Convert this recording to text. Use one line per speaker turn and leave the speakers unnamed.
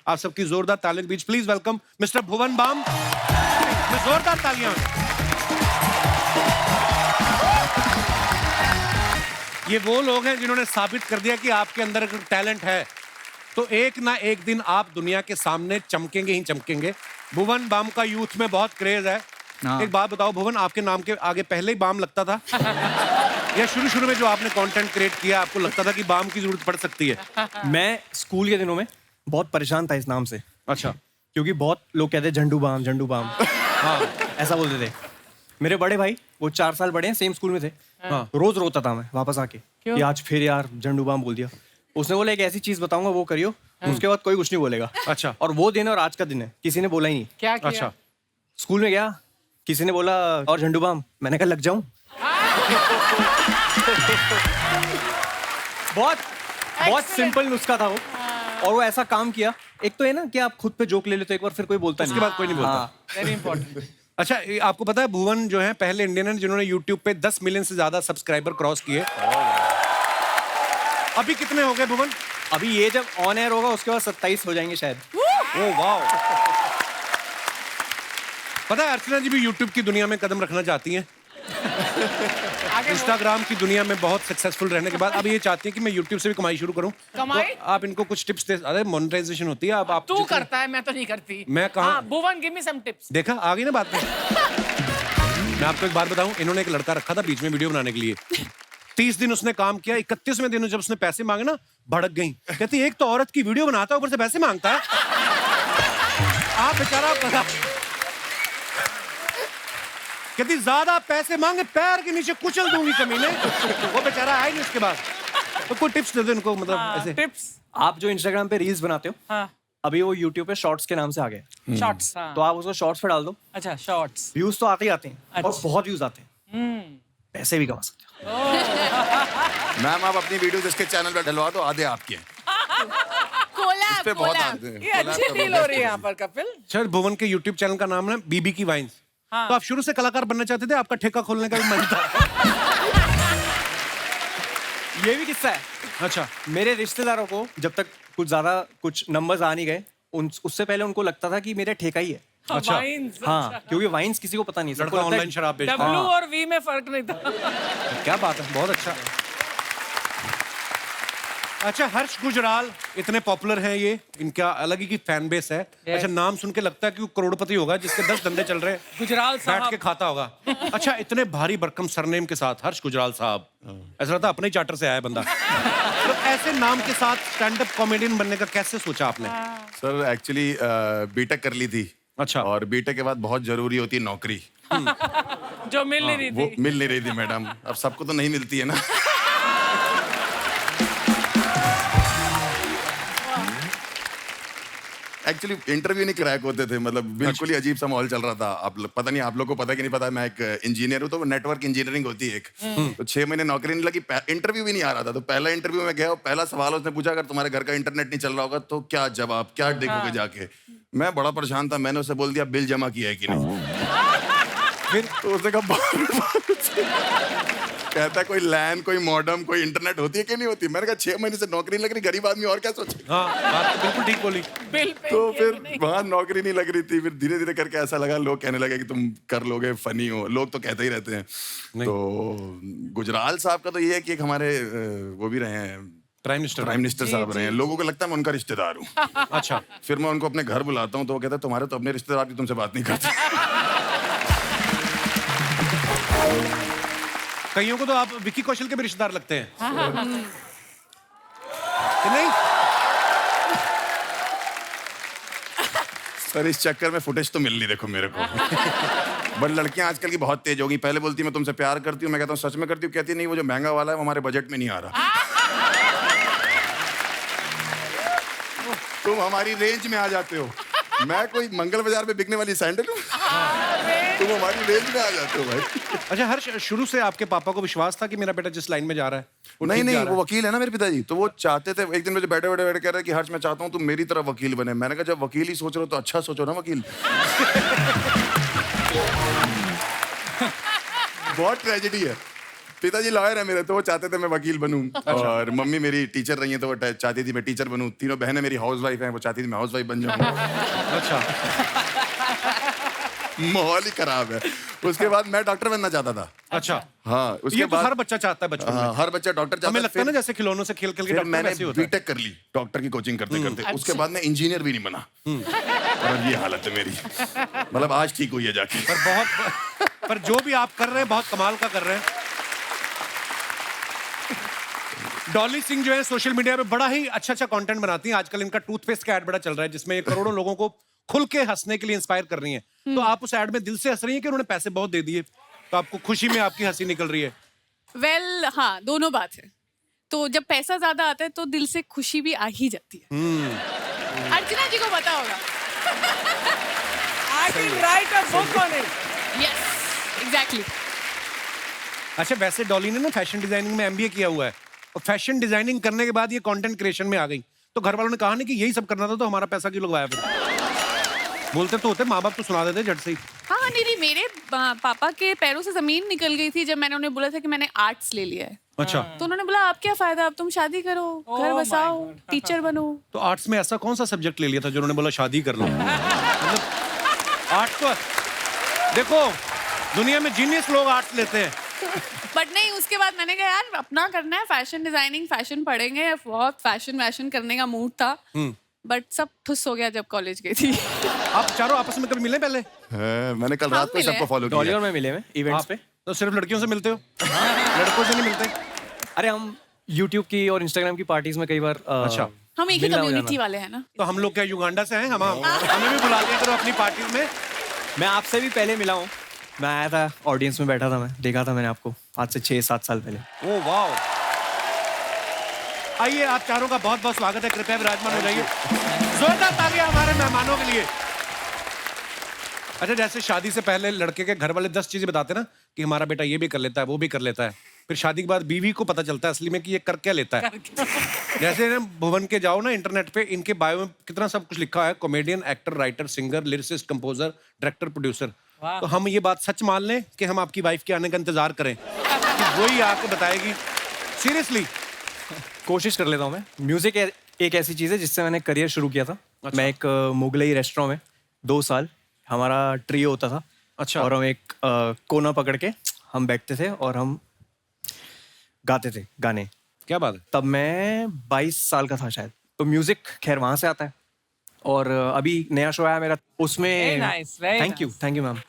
आप सबकी जोरदार तालियों के बीच please welcome mister Bhuvan Bam. जोरदार तालियां। ये वो लोग हैं जिन्होंने साबित कर दिया कि आपके अंदर अगर टैलेंट है तो एक ना एक दिन आप दुनिया के सामने चमकेंगे ही चमकेंगे। भुवन बाम का यूथ में बहुत क्रेज है। एक बात बताओ भुवन, आपके नाम के आगे पहले ही बाम लगता था या शुरू में जो आपने कंटेंट क्रिएट किया आपको लगता था कि बाम की जरूरत पड़ सकती है?
मैं स्कूल के दिनों में बहुत परेशान था इस नाम से।
अच्छा।
क्योंकि बहुत लोग कहते झंडू बाम हाँ ऐसा बोलते थे। मेरे बड़े भाई वो 4 साल बड़े हैं, सेम स्कूल में थे। हाँ। रोज रोता था मैं वापस आके कि आज फिर यार झंडू बाम बोल दिया। उसने बोला एक ऐसी चीज बताऊंगा वो करियो, उसके बाद कोई कुछ नहीं बोलेगा।
अच्छा।
और वो दिन और आज का दिन है, किसी ने बोला ही नहीं।
क्या किया?
अच्छा।
स्कूल में गया, किसी ने बोला और झंडू बाम, मैंने कहा लग जाऊं। बहुत सिंपल नुस्खा था वो, और वो ऐसा काम किया। एक तो है ना कि आप खुद पे जोक ले लेते हो एक बार, फिर कोई बोलता नहीं,
उसके बाद कोई नहीं बोलता।
Very important.
अच्छा, आपको पता है भुवन जो है पहले इंडियन है जिन्होंने YouTube पे 10 मिलियन से ज्यादा सब्सक्राइबर क्रॉस किए। अभी कितने हो गए भुवन?
अभी ये जब ऑन एयर होगा उसके बाद 27 हो जाएंगे शायद।
Oh wow. पता है अर्चना जी भी YouTube की दुनिया में कदम रखना चाहती हैं। इंस्टाग्राम की दुनिया में बहुत सक्सेसफुल रहने के बाद अब ये चाहती हैं कि मैं YouTube से भी कमाई शुरू करूं।
कमाई?
तो आप इनको कुछ टिप्स दे। अरे मोनेटाइजेशन होती है। अब आप
तू करता है, मैं तो नहीं करती।
मैं कहाँ?
भुवन गिव मी सम टिप्स।
देखा आ गई ना बात में। मैं आपको एक बात बताऊं, इन्होंने एक लड़का रखा था बीच में वीडियो बनाने के लिए। 30 दिन उसने काम किया, 31वें दिन जब उसने पैसे मांगे ना भड़क गई। कहती एक तो औरत की वीडियो बनाता है ऊपर से पैसे मांगता है। आप बेचारा कहती ज्यादा पैसे मांगे पैर के नीचे कुचल दूंगी कमीने। वो बेचारा आया नहीं उसके बाद। तो कोई टिप्स दे दो इनको, मतलब ऐसे
टिप्स।
आप जो इंस्टाग्राम पे रील्स बनाते हो,
हाँ।
अभी वो यूट्यूब पे शॉर्ट्स के नाम से आ गए।
शॉर्ट्स।
तो आप उसको शॉर्ट्स पे डाल दो।
अच्छा, शॉर्ट्स।
व्यूज तो आते ही आते हैं और
अच्छा।
बहुत व्यूज आते हैं, पैसे भी कमा सकते हो।
मैम आप अपनी वीडियोस इसके चैनल पर डलवा दो, आधे आपके हैं। इस पे बहुत आते हैं।
ये अच्छी डील हो रही है यहाँ पर कपिल।
सर भुवन के YouTube चैनल का नाम है बीबी की वाइन्स।
हाँ।
तो आप शुरू से कलाकार बनना चाहते थे? आपका ठेका खोलने का भी मन था?
ये भी किस्सा है।
अच्छा।
मेरे रिश्तेदारों को जब तक कुछ नंबर्स आ नहीं गए, उससे पहले उनको लगता था कि मेरा ठेका ही है।
अच्छा।
वाइन्स।
हाँ, क्योंकि वाइन्स किसी को पता नहीं। सबको
लड़का
लगता है
ऑनलाइन शराब बेचता
डब्लू
है।
और वी में फर्क नहीं था।
क्या बात है, बहुत अच्छा। अच्छा, हर्ष गुजराल इतने पॉपुलर हैं, ये इनका अलग ही की फैन बेस है। अच्छा, नाम सुन के लगता है कि वो करोड़पति होगा जिसके 10 धंधे चल रहे हैं।
गुजराल
बैठ
साहब
के खाता होगा। अच्छा, इतने भारी भरकम सरनेम के साथ हर्ष गुजराल साहब, ऐसा लगता है अपने ही चार्टर से आया बंदा। तो ऐसे नाम के साथ स्टैंड अप कॉमेडियन बनने का कैसे सोचा आपने?
सर एक्चुअली बीटेक कर ली थी।
अच्छा।
और बीटेक के बाद बहुत जरूरी होती है नौकरी।
जो मिल नहीं रही
वो
थी।
मिल नहीं रही थी मैडम। अब सबको तो नहीं मिलती है ना। एक्चुअली इंटरव्यू नहीं क्रैक होते थे, मतलब बिल्कुल ही अजीब सा माहौल चल रहा था। पता नहीं आप लोग को पता है कि नहीं पता, मैं एक इंजीनियर हूँ, तो नेटवर्क इंजीनियरिंग होती है एक। तो 6 महीने नौकरी नहीं लगी, इंटरव्यू भी नहीं आ रहा था। तो पहला इंटरव्यू में गया, पहला सवाल उसने पूछा अगर तुम्हारे घर का इंटरनेट नहीं चल रहा होगा तो क्या जवाब, क्या देखोगे जाके? मैं बड़ा परेशान था, मैंने उसे बोल दिया बिल जमा किया है कि नहीं। फिर तो उसने कहा कहता कोई लैन, कोई मॉडम, कोई इंटरनेट होती है कि नहीं होती? मैंने कहा 6 महीने से नौकरी नहीं लग रही, गरीब आदमी और क्या सोचे।
हाँ, बात तो बिल्कुल ठीक बोली।
बिल पे
तो फिर वहां नौकरी नहीं लग रही थी। फिर धीरे धीरे करके ऐसा लगा, लोग कहने लगे कि तुम कर लोगे, फनी हो। लोग तो कहते ही रहते हैं। तो गुजराल साहब का तो ये है कि एक हमारे वो भी रहे हैं, प्राइम मिनिस्टर साहब रहे हैं। लोगों को लगता है मैं उनका रिश्तेदार हूँ।
अच्छा।
फिर मैं उनको अपने घर बुलाता हूँ तो वो कहता है तुम्हारे तो अपने रिश्तेदार भी तुमसे बात नहीं करते।
कईयों को तो आप विक्की कौशल के भी रिश्तेदार लगते हैं। कि नहीं?
सर इस चक्कर में फुटेज तो मिल नहीं, देखो मेरे को। बट लड़कियां आजकल की बहुत तेज हो गई। पहले बोलती मैं तुमसे प्यार करती हूँ, मैं कहता हूँ सच में करती हूँ, कहती नहीं वो जो महंगा वाला है वो हमारे बजट में नहीं आ रहा। तुम हमारी रेंज में आ जाते हो। मैं कोई मंगल बाजार में बिकने वाली सैंडल हूँ? तुम हमारी रेंज में आ जाते हो भाई।
अच्छा हर्ष, शुरू से आपके पापा को विश्वास था कि मेरा बेटा जिस लाइन में जा रहा है
नहीं, वो वकील है ना मेरे पिताजी। तो वो चाहते थे, एक दिन मुझे बैठे कह रहे कि हर्ष मैं चाहता हूँ तुम मेरी तरह वकील बने। मैंने कहा जब वकील ही सोच रहे हो तो अच्छा सोचो ना वकील। बहुत ट्रेजेडी है। पिताजी लॉयर है मेरे, तो वो चाहते थे मैं वकील बनूं। और मम्मी मेरी टीचर रही है, तो वो चाहती थी मैं टीचर बनूं। तीनों बहनें मेरी हाउस वाइफ हैं, वो चाहती थी मैं हाउस वाइफ बन जाऊं।
अच्छा,
माहौल ही खराब है। उसके बाद मैं डॉक्टर बनना चाहता था।
अच्छा।
हाँ,
ये
उसके
तो
बाद
हर बच्चा चाहता है बचपन में।
हाँ, हर बच्चा डॉक्टर चाहता
हमें
है।
लगता है ना जैसे खिलौनों से खेल खेल के
फिर
डॉक्टर
मैंने
वैसे ही होता है।
बीटेक कर ली डॉक्टर की कोचिंग करते करते। उसके बाद मैं इंजीनियर भी नहीं बना, और अब ये हालत है मेरी। मतलब आज ठीक हुई है जाके।
पर जो भी आप कर रहे हैं बहुत कमाल का कर रहे हैं। डॉली सिंह जो है सोशल मीडिया पे बड़ा ही अच्छा कंटेंट बनाती हैं। आजकल इनका टूथपेस्ट का ऐड बड़ा चल रहा है, जिसमें ये करोड़ों लोगों को खुल के हंसने के लिए इंस्पायर कर रही हैं। तो आप उस ऐड में दिल से हंस रही हैं कि उन्होंने पैसे बहुत दे दिए, तो आपको खुशी में आपकी हंसी निकल रही है?
वेल हाँ, दोनों बात है। तो जब पैसा ज्यादा आता है तो दिल से खुशी भी आ ही जाती है। अर्चना जी को पता होगा।
I can write a book on it.
Yes, exactly.
अच्छा, वैसे डॉली ने ना फैशन डिजाइनिंग में एमबीए किया हुआ है, और फैशन डिजाइनिंग करने के बाद ये कंटेंट क्रिएशन में आ गई। तो घर वालों ने कहा नहीं कि यही सब करना था, तो हमारा पैसा क्यों लगवाया फिर? बोलते तो होते, माँ बाप तो सुना देते झट से ही।
हाँ नहीं, मेरे पापा के पैरों से जमीन निकल गई थी जब मैंने उन्हें बोला था कि मैंने आर्ट्स ले लिया है।
अच्छा,
तो उन्होंने बोला आप क्या फायदा, अब तुम शादी करो, घर बसाओ, टीचर बनो।
तो आर्ट्स में ऐसा कौन सा सब्जेक्ट ले लिया था जो उन्होंने बोला शादी कर लो? मतलब आर्ट्स तो देखो, दुनिया में जीनियस लोग आर्ट्स लेते हैं।
बट नहीं, उसके बाद मैंने कहा यार अपना करना है, फैशन डिजाइनिंग, फैशन पढ़ेंगे। बहुत फैशन करने का मूड था, बट सब ठुस हो गया जब कॉलेज गई थी।
आप चारों आपस में कभी मिले पहले?
मैंने कल रात को
मिले।
सबको फॉलो
डॉली
किया।
और मैं मिले में इवेंट्स पे।
तो सिर्फ लड़कियों से मिलते हो? लड़कों से नहीं मिलते?
अरे हम यूट्यूब की और इंस्टाग्राम की पार्टीज में कई बार
अच्छा।
हम एक ही
मिलना हो
कम्युनिटी
जाना।
वाले हैं ना।
तो हम लोग क्या युगांडा से हैं? हमें भी बुला लिया करो अपनी पार्टीज में।
मैं आपसे भी पहले मिला हूँ। मैं आया था, ऑडियंस में बैठा था, मैं देखा था मैंने आपको आज से 6-7 साल पहले।
ओह वाह! आइए, आप चारों का बहुत बहुत स्वागत है, कृपया विराजमान हो जाइए। जोरदार तालियां हमारे मेहमानों के लिए। अच्छा, जैसे शादी से पहले लड़के के घर वाले 10 चीजें बताते ना कि हमारा बेटा ये भी कर लेता है, वो भी कर लेता है, फिर शादी के बाद बीवी को पता चलता है असली में कि ये कर क्या लेता है। जैसे ना भुवन के जाओ ना इंटरनेट पे, इनके बायो में कितना सब कुछ लिखा है: comedian, actor, writer, singer, lyricist, composer, director, producer. तो हम ये बात सच मान लें कि हम आपकी वाइफ के आने का इंतजार करें कि वही आके बताएगी? सीरियसली
कोशिश कर लेता हूँ मैं। म्यूजिक एक ऐसी चीज़ है जिससे मैंने करियर शुरू किया था।
अच्छा।
मैं एक मुगलई रेस्टोरेंट में 2 साल हमारा ट्रियो होता था।
अच्छा।
और हम एक कोना पकड़ के हम बैठते थे और हम गाते थे गाने।
क्या बात है।
तब मैं 22 साल का था शायद। तो म्यूजिक खैर वहाँ से आता है। और अभी नया शो आया मेरा, उसमें
Very nice, very
thank you ma'am.